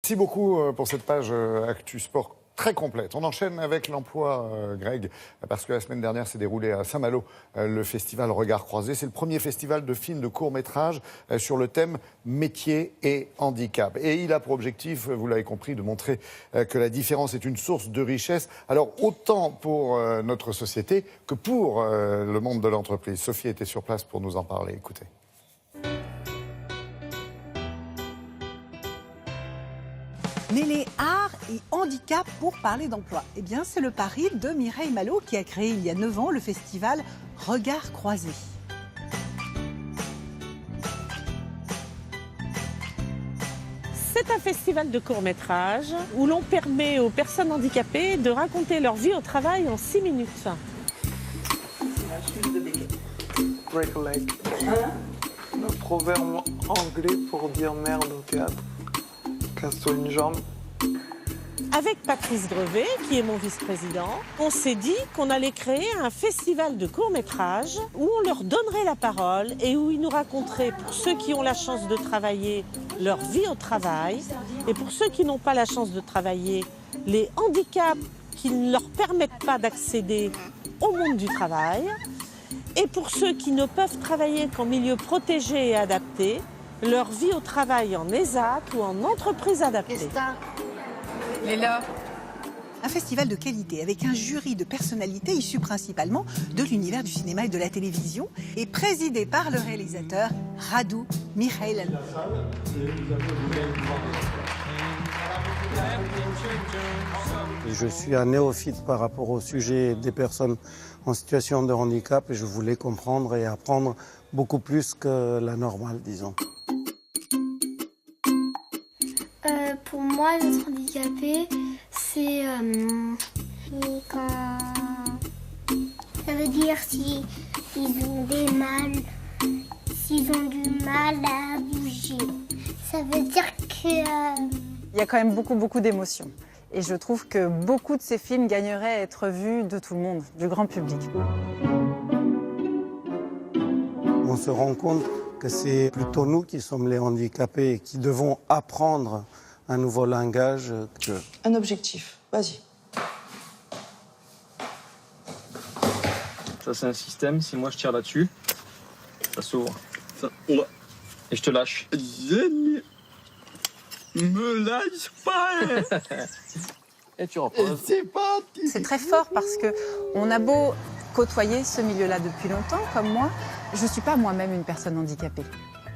Merci beaucoup pour cette page Actu Sport très complète. On enchaîne avec l'emploi, Greg, parce que la semaine dernière s'est déroulé à Saint-Malo le festival Regard Croisé. C'est le premier festival de films de court-métrage sur le thème métier et handicap. Et il a pour objectif, vous l'avez compris, de montrer que la différence est une source de richesse. Alors autant pour notre société que pour le monde de l'entreprise. Sophie était sur place pour nous en parler. Écoutez. Mêler art et handicap pour parler d'emploi. Eh bien, c'est le pari de Mireille Malo qui a créé il y a 9 ans le festival Regard Croisé. C'est un festival de court-métrage où l'on permet aux personnes handicapées de raconter leur vie au travail en 6 minutes. Break a leg. Le proverbe anglais pour dire merde au théâtre. Casse-toi une jambe. Avec Patrice Grevet, qui est mon vice-président, on s'est dit qu'on allait créer un festival de court-métrage où on leur donnerait la parole et où ils nous raconteraient, pour ceux qui ont la chance de travailler, leur vie au travail, et pour ceux qui n'ont pas la chance de travailler, les handicaps qui ne leur permettent pas d'accéder au monde du travail, et pour ceux qui ne peuvent travailler qu'en milieu protégé et adapté, leur vie au travail en ESAT ou en entreprise adaptée. Il est là. Un festival de qualité avec un jury de personnalités issues principalement de l'univers du cinéma et de la télévision et présidé par le réalisateur Radu Mihail. Je suis un néophyte par rapport au sujet des personnes en situation de handicap et je voulais comprendre et apprendre beaucoup plus que la normale, disons. Pour moi, être handicapé, c'est quand... Ça veut dire s'ils ont des mal, s'ils ont du mal à bouger. Ça veut dire que... Il y a quand même beaucoup d'émotions. Et je trouve que beaucoup de ces films gagneraient à être vus de tout le monde, du grand public. On se rend compte que c'est plutôt nous qui sommes les handicapés et qui devons apprendre un nouveau langage. Un objectif, vas-y. Ça c'est un système, si moi je tire là-dessus, ça s'ouvre. Et je te lâche. Me lâche pas. Et tu reposes. C'est très fort parce qu'on a beau côtoyer ce milieu-là depuis longtemps, comme moi, je ne suis pas moi-même une personne handicapée.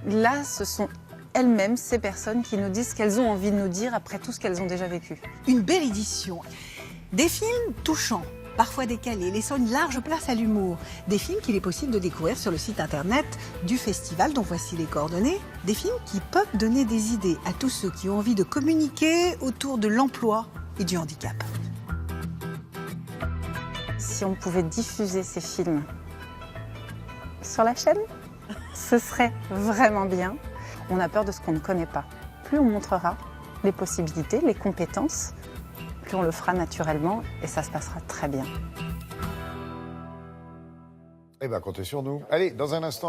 Là, ce sont elles-mêmes, ces personnes qui nous disent ce qu'elles ont envie de nous dire après tout ce qu'elles ont déjà vécu. Une belle édition. Des films touchants, parfois décalés, laissant une large place à l'humour. Des films qu'il est possible de découvrir sur le site internet du festival, dont voici les coordonnées. Des films qui peuvent donner des idées à tous ceux qui ont envie de communiquer autour de l'emploi et du handicap. Si on pouvait diffuser ces films sur la chaîne, ce serait vraiment bien. On a peur de ce qu'on ne connaît pas. Plus on montrera les possibilités, les compétences, plus on le fera naturellement et ça se passera très bien. Eh bien, comptez sur nous. Allez, dans un instant.